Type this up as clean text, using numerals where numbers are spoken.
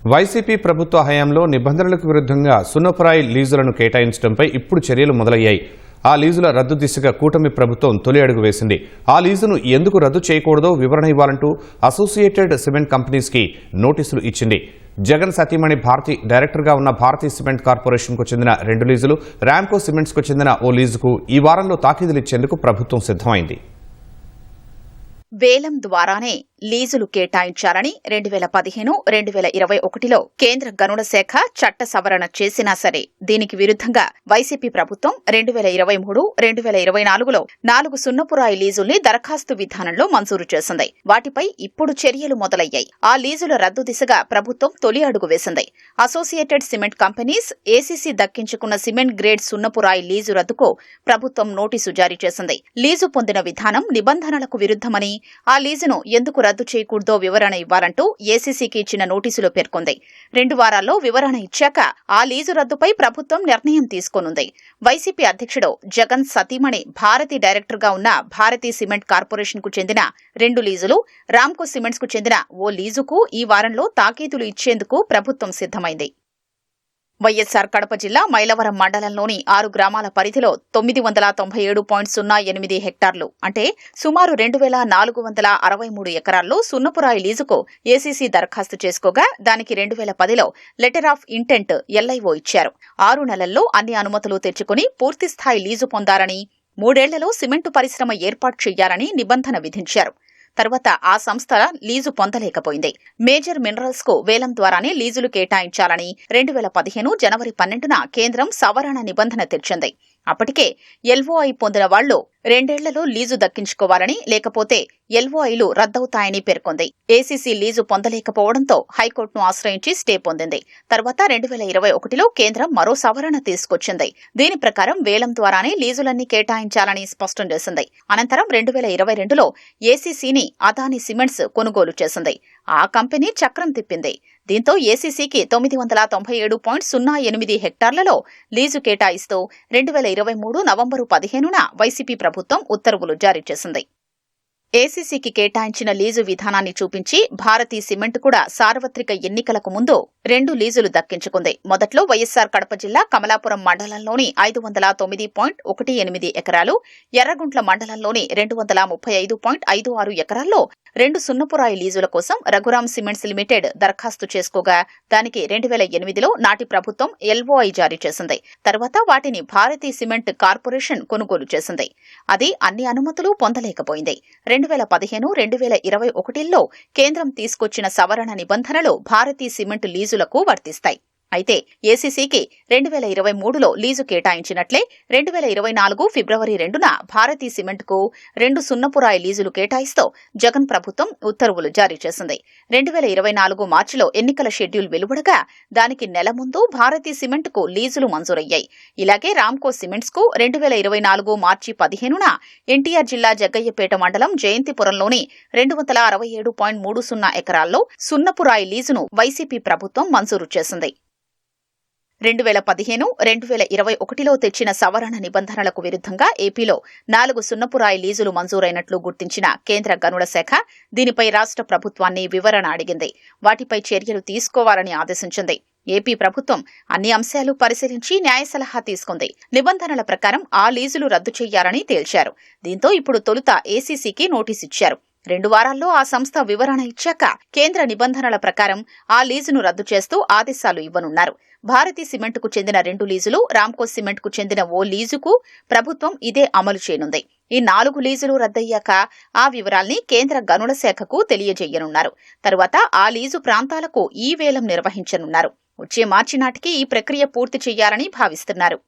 YCP ప్రభుత్వ హయాంలో నిబంధనలకు విరుద్ధంగా సున్నపురాయి లీజులను కేటాయించడంపై ఇప్పుడు చర్యలు మొదలయ్యాయి. ఆ లీజుల రద్దు దిశగా కూటమి ప్రభుత్వం తొలి అడుగు వేసింది. ఆ లీజును ఎందుకు రద్దు చేయకూడదో వివరణ ఇవ్వాలంటూ అసోసియేటెడ్ సిమెంట్ కంపెనీస్కి నోటీసులు ఇచ్చింది. జగన్ సతీమణి భారతి డైరెక్టర్గా ఉన్న భారతీ సిమెంట్ కార్పొరేషన్కు చెందిన 2 లీజులు, రామ్కో సిమెంట్స్కు చెందిన ఓ లీజుకు ఈ వారంలో తాకీదులు ఇచ్చేందుకు ప్రభుత్వం సిద్ధమైంది. వేలం ద్వారానే లీజులు కేటాయించాలని 2015-2021లో కేంద్ర గనుల శాఖ చట్ట సవరణ చేసినా సరే దీనికి విరుద్ధంగా వైసీపీ ప్రభుత్వం 2023-2024లో 4 సున్నపురాయి లీజుల్ని దరఖాస్తు విధానంలో మంజూరు చేసింది. వాటిపై ఇప్పుడు చర్యలు మొదలయ్యాయి. ఆ లీజుల రద్దు దిశగా ప్రభుత్వం తొలి అడుగు వేసింది. అసోసియేటెడ్ సిమెంట్ కంపెనీస్ ఏసీసీ దక్కించుకున్న సిమెంట్ గ్రేడ్ సున్నపురాయి లీజు రద్దుకు ప్రభుత్వం నోటీసు జారీ చేసింది. లీజు పొందిన విధానం నిబంధనలకు విరుద్ధమని, ఆ లీజును ఎందుకు రద్దు చేయకూడదో వివరణ ఇవ్వాలంటూ ఏసీసీకి ఇచ్చిన నోటీసులో పేర్కొంది. 2 వారాల్లో వివరణ ఇచ్చాక ఆ లీజు రద్దుపై ప్రభుత్వం నిర్ణయం తీసుకోనుంది. వైసీపీ అధ్యక్షుడు జగన్ సతీమణి భారతి డైరెక్టర్గా ఉన్న భారతీ సిమెంట్ కార్పొరేషన్కు చెందిన 2 లీజులు, రామ్కో సిమెంట్స్కు చెందిన ఓ లీజుకు ఈ వారంలో తాకీదులు ఇచ్చేందుకు ప్రభుత్వం సిద్ధమైంది. వైఎస్సార్ కడప జిల్లా మైలవరం మండలంలోని 6 గ్రామాల పరిధిలో 997.08 హెక్టార్లు అంటే సుమారు 2463 ఎకరాల్లో సున్నపురాయి లీజుకు ఏసీసీ దరఖాస్తు చేసుకోగా దానికి 2010లో లెటర్ ఆఫ్ ఇంటెంట్ ఎల్ఐఓ ఇచ్చారు. 6 నెలల్లో అన్ని అనుమతులు తెచ్చుకుని పూర్తిస్థాయి లీజు పొందారని, 3 ఏళ్లలో సిమెంటు పరిశ్రమ ఏర్పాటు చేయాలని నిబంధన విధించారు. తర్వాత ఆ సంస్థ లీజు పొందలేకపోయింది. మేజర్ మినరల్స్ కు వేలం ద్వారానే లీజులు కేటాయించాలని 2015 జనవరి 12న కేంద్రం సవరణ నిబంధన తెచ్చింది. అప్పటికే ఎల్ఓఐ పొందిన వాళ్లు 2 ఏళ్లలో లీజు దక్కించుకోవాలని, లేకపోతే ఎల్ఓఐలు రద్దవుతాయని పేర్కొంది. ఏసీసీ లీజు పొందలేకపోవడంతో హైకోర్టును ఆశ్రయించి స్టే పొందింది. తర్వాత 2021లో కేంద్రం మరో సవరణ తీసుకొచ్చింది. దీని ప్రకారం వేలం ద్వారానే లీజులన్నీ కేటాయించాలని స్పష్టం చేసింది. అనంతరం 2022లో ఏసీసీని అదానీ సిమెంట్స్ కొనుగోలు చేసింది. ఆ కంపెనీ చక్రం తిప్పింది. దీంతో ఏసీసీకి 997.08 హెక్టార్లలో లీజు కేటాయిస్తూ 2023 నవంబరు 15న వైసీపీ ప్రభుత్వం ఉత్తర్వులు జారీ చేసింది. ఏసీసీకి కేటాయించిన లీజు విధానాన్ని చూపించి భారతీ సిమెంట్ కూడా సార్వత్రిక ఎన్నికలకు ముందు 2 లీజులు దక్కించుకుంది. మొదట్లో వైఎస్సార్ కడప జిల్లా కమలాపురం మండలంలోని 509.18 ఎకరాలు, ఎర్రగుంట్ల మండలంలోని 235.56 ఎకరాల్లో 2 సున్నపురాయి లీజుల కోసం రఘురాం సిమెంట్స్ లిమిటెడ్ దరఖాస్తు చేసుకోగా దానికి 2008లో నాటి ప్రభుత్వం ఎల్ఓఐ జారీ చేసింది. తర్వాత వాటిని భారతీ సిమెంట్ కార్పొరేషన్ కొనుగోలు చేసింది. అది అన్ని అనుమతులు పొందలేకపోయింది. 2015-2021లో కేంద్రం తీసుకొచ్చిన సవరణ నిబంధనలు భారతీ సిమెంట్ లీజులకు వర్తిస్తాయి. అయితే ఏసీసీకి 2023లో లీజు కేటాయించినట్లే 2024 ఫిబ్రవరి 2న భారతీ సిమెంట్కు 2 సున్నపురాయి లీజులు కేటాయిస్తూ జగన్ ప్రభుత్వం ఉత్తర్వులు జారీ చేసింది. 2024 మార్చిలో ఎన్నికల షెడ్యూల్ వెలువడగా దానికి నెల ముందు భారతీ సిమెంట్కు లీజులు మంజూరయ్యాయి. ఇలాగే రామ్కో సిమెంట్స్కు 2024 మార్చి 15న ఎన్టీఆర్ జిల్లా జగ్గయ్యపేట మండలం జయంతిపురంలోని 267.30 ఎకరాల్లో సున్నపురాయి లీజును వైసీపీ ప్రభుత్వం మంజూరు చేసింది. 2015-2021లో తెచ్చిన సవరణ నిబంధనలకు విరుద్ధంగా ఏపీలో 4 సున్నపురాయి లీజులు మంజూరైనట్లు గుర్తించిన కేంద్ర గనుల శాఖ దీనిపై రాష్ట్ర ప్రభుత్వాన్ని వివరణ అడిగింది. వాటిపై చర్యలు తీసుకోవాలని ఆదేశించింది. ఏపీ ప్రభుత్వం అన్ని అంశాలు పరిశీలించి న్యాయ సలహా తీసుకుంది. నిబంధనల ప్రకారం ఆ లీజులు రద్దు చేయాలని తేల్చారు. దీంతో ఇప్పుడు తొలుత ఏసీసీకి నోటీసిచ్చారు. 2 వారాల్లో ఆ సంస్థ వివరణ ఇచ్చాక కేంద్ర నిబంధనల ప్రకారం ఆ లీజును రద్దు చేస్తూ ఆదేశాలు ఇవ్వనున్నారు. భారతీ సిమెంట్కు చెందిన 2 లీజులు, రామ్కో సిమెంట్కు చెందిన ఓ లీజుకు ప్రభుత్వం ఇదే అమలు చేయనుంది. ఈ 4 లీజులు రద్దయ్యాక ఆ వివరాల్ని కేంద్ర గనుల శాఖకు తెలియజేయనున్నారు. తరువాత ఆ లీజు ప్రాంతాలకు ఈ వేలం నిర్వహించనున్నారు. వచ్చే మార్చి నాటికి ఈ ప్రక్రియ పూర్తి చేయాలని భావిస్తున్నారు.